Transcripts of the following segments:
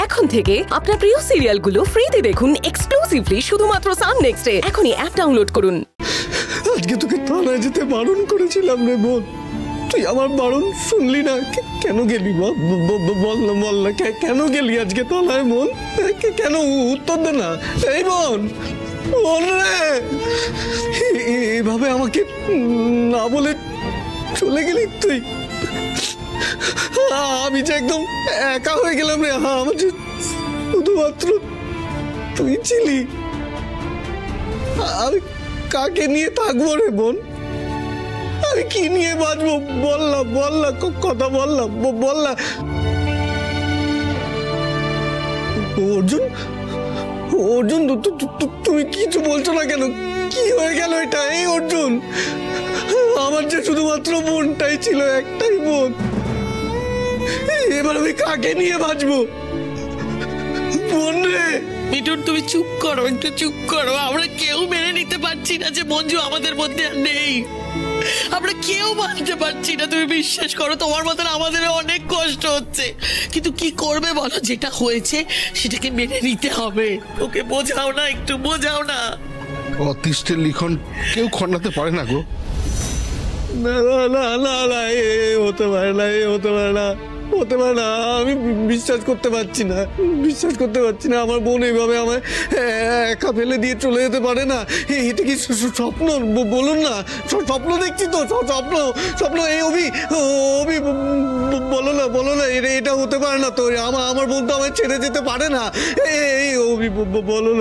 এখন থেকে আপনার প্রিয় সিরিয়ালগুলো ফ্রিতে দেখুন এক্সক্লুসিভলি শুধুমাত্র সান নেক্সটে। এখনই অ্যাপ ডাউনলোড করুন। আজকে তোকে থানায় যেতে বারণ করেছিলাম রে বোন, তুই আমার বারণ শুনলি না। কেন গেলি বল না, কেন গেলি আজকে থানায় বোন? কেন উত্তর দে না। এই বোন, বোন রে, এভাবে আমাকে না বলে চলে গেলি তুই। আমি যে একদম একা হয়ে গেলাম রে। আমার যে শুধুমাত্র তুই ছিলি। আমি কাকে নিয়ে থাকবো রে বোন? আমি কি নিয়ে বাঁচবো? বল না, কথা বল না। অর্জুন, তুমি কিছু বলছো না কেন? কি হয়ে গেল এটা? এই অর্জুন, আমার যে শুধুমাত্র বোনটাই ছিল, একটাই বোন। এবার আমি কাকে নিয়ে বাঁচবো? বোন রে। মিঠুন, তুমি চুপ করো, একটু চুপ করো। আমরা কেউ মেনে নিতে পারছি না যে মঞ্জু আমাদের মধ্যে আর নেই। আমরা কেউ মানতে পারছি না, তুমি বিশ্বাস করো। তোমার মতন আমাদের অনেক কষ্ট হচ্ছে, কিন্তু কি করবে বলো? যেটা হয়েছে সেটাকে মেনে নিতে হবে। ওকে বোঝাও না, একটু বোঝাও না। অতিষ্ঠের লিখন কেউ খণ্ডাতে পারে না গো। না, এ হতে পারে না। আমি বিশ্বাস করতে পারছি না। আমার বোন এইভাবে আমায় একা ফেলে দিয়ে চলে যেতে পারে না। এটা কি স্বপ্ন? বলুন না, স্বপ্ন দেখছি তো। স্বপ্ন। এই অভি, বলো না, এটা হতে পারে না তো। আমার বোন তো আমায় ছেড়ে যেতে পারে না। এই অভি, বলো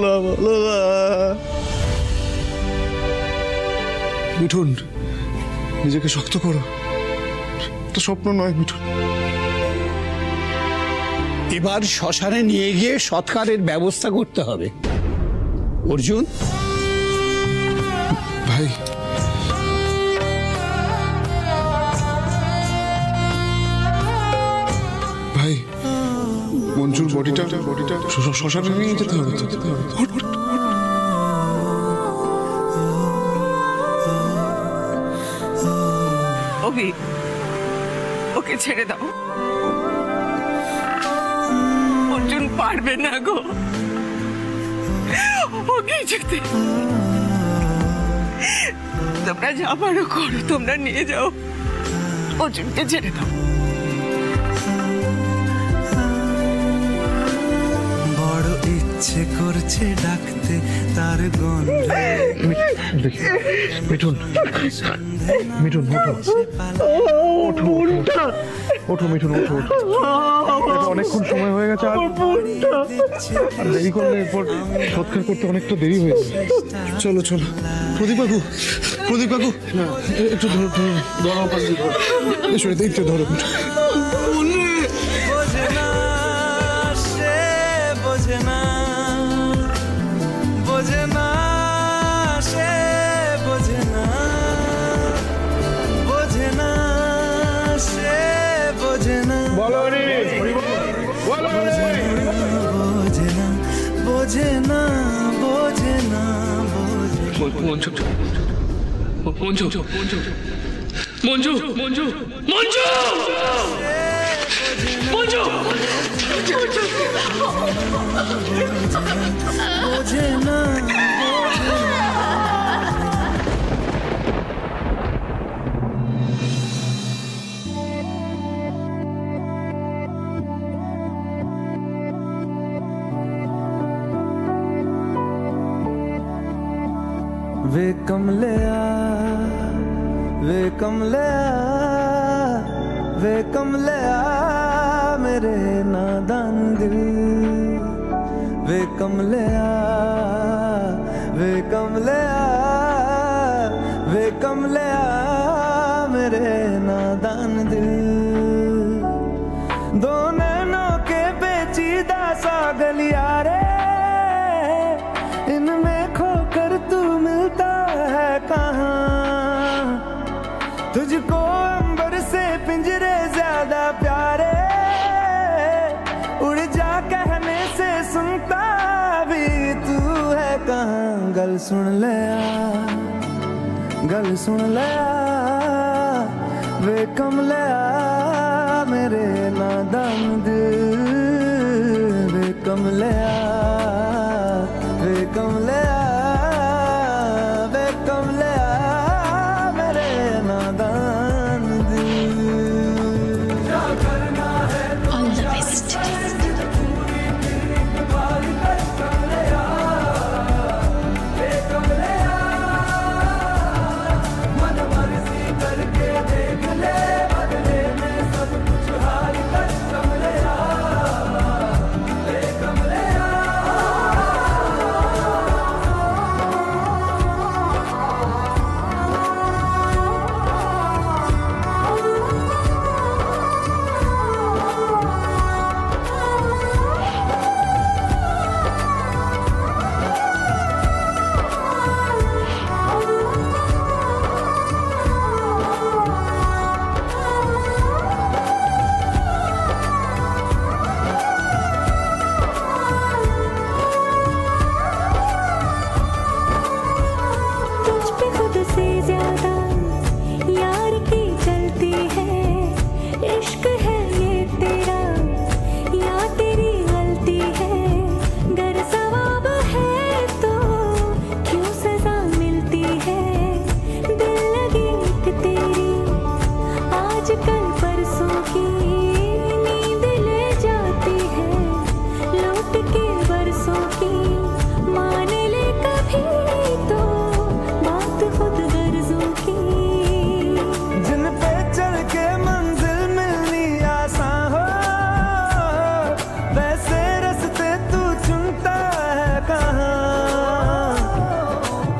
না। মিঠুন, নিজেকে শক্ত করো, তো স্বপ্ন নয় মিঠুন। এবার শ্মশানে নিয়ে গিয়ে সৎকারের ব্যবস্থা করতে হবে। অর্জুন ভাই, মঞ্জুর বডিটা শ্মশানে নিয়ে যেতে হবে। অভি, ওকে ছেড়ে দাও। অর্জুন পারবে না গো, ওকে যেতে। তোমরা যা পারো করো, তোমরা নিয়ে যাও, অর্জুনকে ছেড়ে দাও। বড় ইচ্ছে করছে ডাকতে তার গন্ধে। মিঠুন, ওঠো মিঠুন, ওঠো। অনেকক্ষণ সময় হয়ে গেছে, আর দেরি করলে এরপর সৎকার করতে অনেকটা দেরি হয়ে যাবে। চলো। প্রদীপ বাবু, একটু ধরো, একটু ধরো। वे कमलिया मेरे नादान दिल। वे कमलिया मेरे नादान दिल। दो नैनों के पेचीदा सा गलियारे, इनमें खोकर तू मिलता है कहाँ? तुझको अंबर से पिंजरे ज्यादा प्यारे, उड़ जा कहने से सुनता भी तू है कहाँ? गल सुन ले वे कमलिया मेरे नादान दिल। कमलिया वे कमलिया वे कमलिया मेरे नादान दिल। All the best.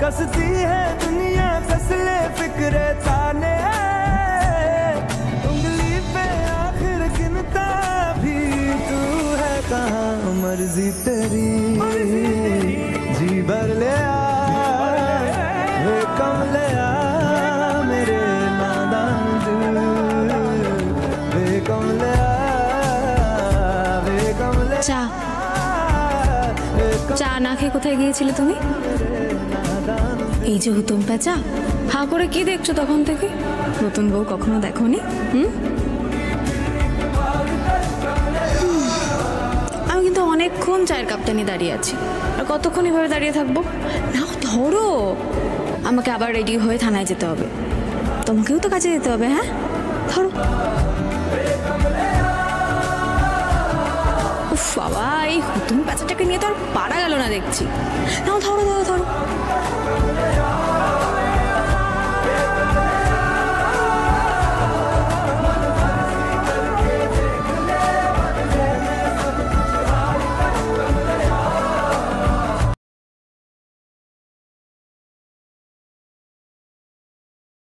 कसती है दुनिया कसले फिक्रे ताने उंगली पे आखिर गिनता भी तू है कहाँ मर्जी तेरी जी भर ले आ वे कमले आ मेरे नादान दिल वे कमले आ वे कमले চা চা না খেয়ে কোথায় গিয়েছিলে তুমি? এই যে হুতুম পেঁচা, হাঁ করে কি দেখছো তখন থেকে? নতুন বউ কখনো দেখোনি? আমি কিন্তু অনেকক্ষণ চায়ের কাপটা নিয়ে দাঁড়িয়ে আছি, আর কতক্ষণ এভাবে দাঁড়িয়ে থাকবো? নাও ধরো, আমাকে আবার রেডি হয়ে থানায় যেতে হবে, তোমাকেও তো কাজে যেতে হবে। হ্যাঁ ধরো। উফ বাবা, এই হুতুম পেঁচাটাকে নিয়ে তো আর পারা গেল না দেখছি। নাও ধরো ধরো ধরো।